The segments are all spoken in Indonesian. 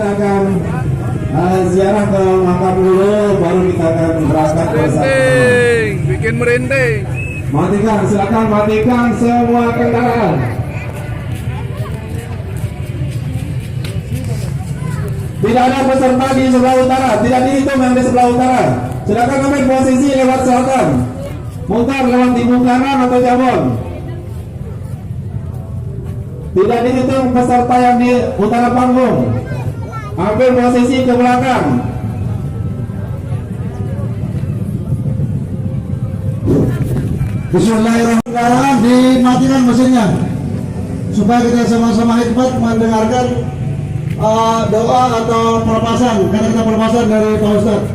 kita akan ziarah ke makam dulu, baru kita akan berangkat bersama. Bikin merinding. Matikan, silakan matikan semua kendaraan. Tidak ada peserta di sebelah utara, tidak dihitung yang di sebelah utara. Silakan ambil posisi lewat selatan, mutar lewat timur kanan atau jabon. Tidak dihitung peserta yang di utara panggung. Ambil posisi ke belakang. Bismillahirrahmanirrahim. Dimatikan mesinnya supaya kita sama-sama hikmat mendengarkan doa atau pelepasan, karena kita pelepasan dari Pak Ustadz.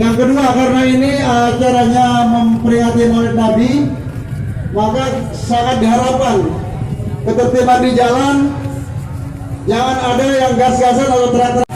Yang kedua, karena ini acaranya memperingati Maulid Nabi, maka sangat diharapkan ketertiban di jalan, jangan ada yang gas-gasan atau teriak-teriak.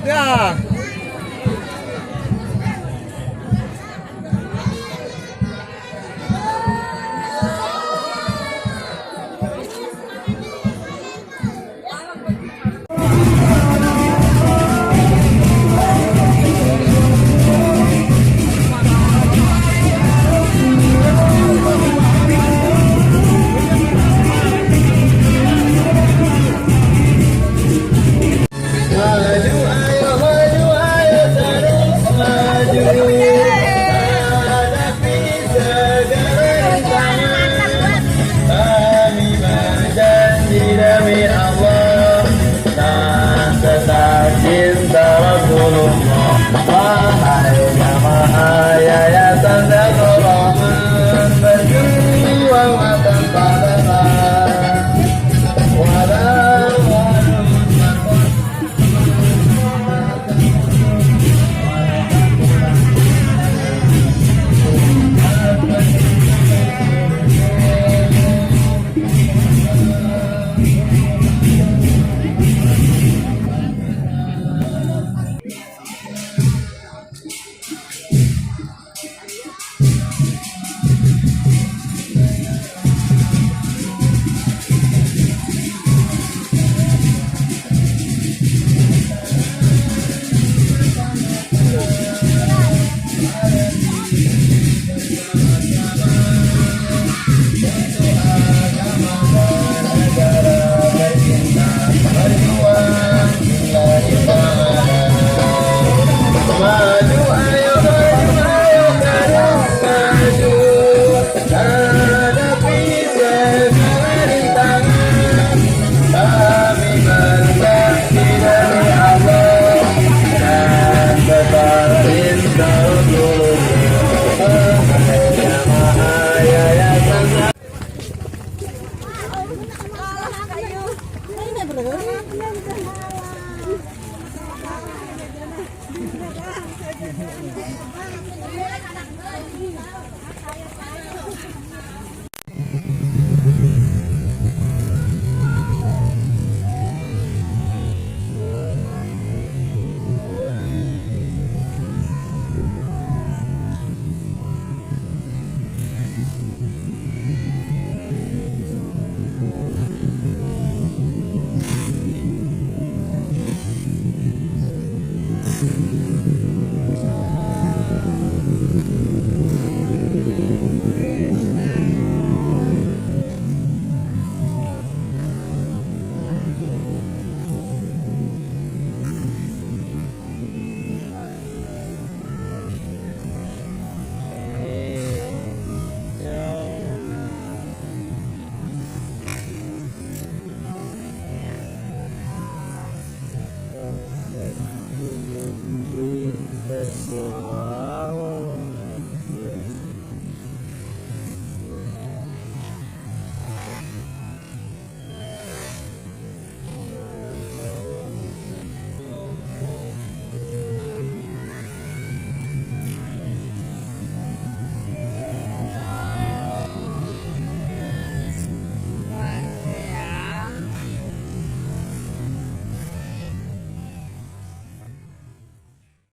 Ya.